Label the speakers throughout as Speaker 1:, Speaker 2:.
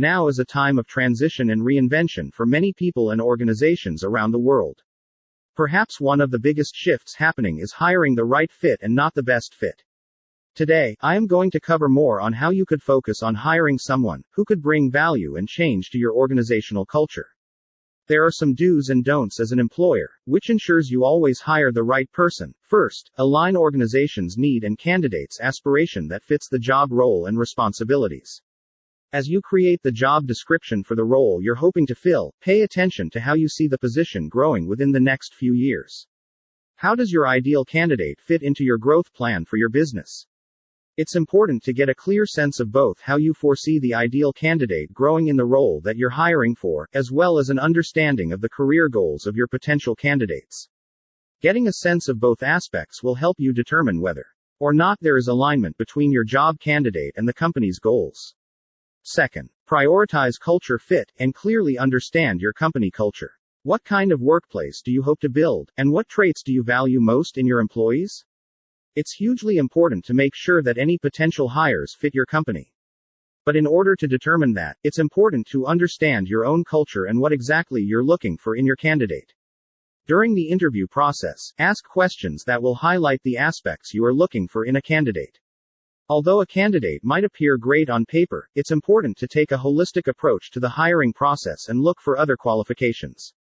Speaker 1: Now is a time of transition and reinvention for many people and organizations around the world. Perhaps one of the biggest shifts happening is hiring the right fit and not the best fit. Today, I am going to cover more on how you could focus on hiring someone who could bring value and change to your organizational culture. There are some do's and don'ts as an employer, which ensures you always hire the right person. First, align organization's need and candidate's aspiration that fits the job role and responsibilities. As you create the job description for the role you're hoping to fill, pay attention to how you see the position growing within the next few years. How does your ideal candidate fit into your growth plan for your business? It's important to get a clear sense of both how you foresee the ideal candidate growing in the role that you're hiring for, as well as an understanding of the career goals of your potential candidates. Getting a sense of both aspects will help you determine whether or not there is alignment between your job candidate and the company's goals. Second, prioritize culture fit, and clearly understand your company culture. What kind of workplace do you hope to build, and what traits do you value most in your employees? It's hugely important to make sure that any potential hires fit your company. But in order to determine that, it's important to understand your own culture and what exactly you're looking for in your candidate. During the interview process, ask questions that will highlight the aspects you are looking for in a candidate. Although a candidate might appear great on paper, it's important to take a holistic approach to the hiring process and look for other qualifications,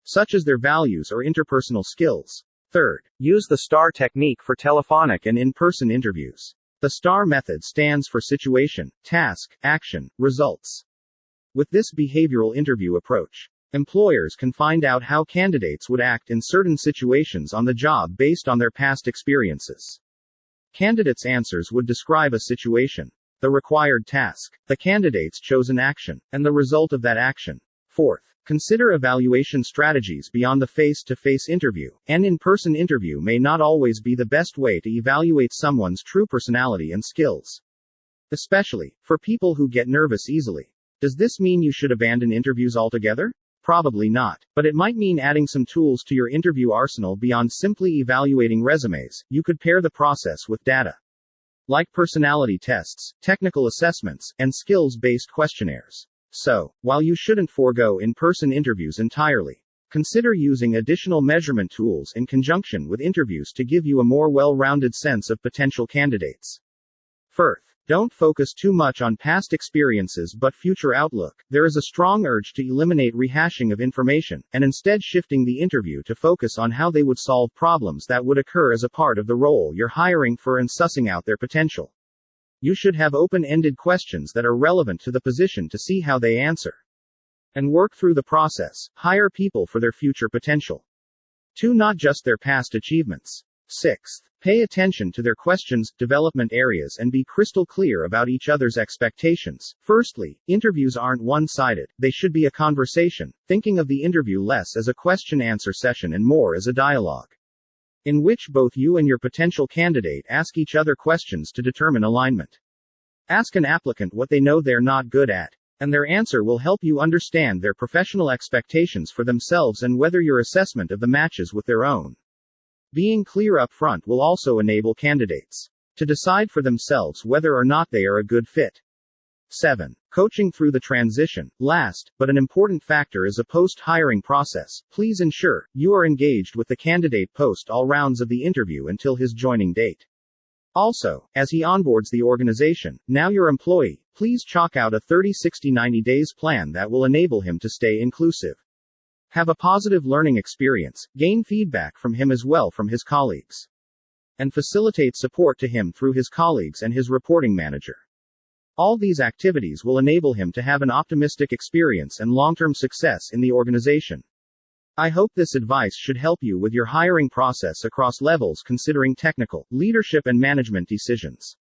Speaker 1: such as their values or interpersonal skills. Third, use the STAR technique for telephonic and in-person interviews. The STAR method stands for situation, task, action, results. With this behavioral interview approach, employers can find out how candidates would act in certain situations on the job based on their past experiences. Candidates' answers would describe a situation, the required task, the candidate's chosen action, and the result of that action. Fourth, consider evaluation strategies beyond the face-to-face interview. An in-person interview may not always be the best way to evaluate someone's true personality and skills, especially for people who get nervous easily. Does this mean you should abandon interviews altogether? Probably not. But it might mean adding some tools to your interview arsenal beyond simply evaluating resumes. You could pair the process with data, like personality tests, technical assessments, and skills-based questionnaires. So, while you shouldn't forego in-person interviews entirely, consider using additional measurement tools in conjunction with interviews to give you a more well-rounded sense of potential candidates. Fourth, don't focus too much on past experiences but future outlook. There is a strong urge to eliminate rehashing of information, and instead shifting the interview to focus on how they would solve problems that would occur as a part of the role you're hiring for and sussing out their potential. You should have open-ended questions that are relevant to the position to see how they answer, and work through the process. Hire people for their future potential, not just their past achievements. Sixth, pay attention to their questions, development areas, and be crystal clear about each other's expectations. Firstly, interviews aren't one-sided. They should be a conversation, thinking of the interview less as a question-answer session and more as a dialogue, in which both you and your potential candidate ask each other questions to determine alignment. Ask an applicant what they know they're not good at, and their answer will help you understand their professional expectations for themselves and whether your assessment of the matches with their own. Being clear up front will also enable candidates to decide for themselves whether or not they are a good fit. 7. Coaching through the transition. Last, but an important factor is a post-hiring process. Please ensure you are engaged with the candidate post all rounds of the interview until his joining date. Also, as he onboards the organization, now your employee, please chalk out a 30, 60, 90 days plan that will enable him to stay inclusive, have a positive learning experience, gain feedback from him as well from his colleagues, and facilitate support to him through his colleagues and his reporting manager. All these activities will enable him to have an optimistic experience and long-term success in the organization. I hope this advice should help you with your hiring process across levels considering technical, leadership and management decisions.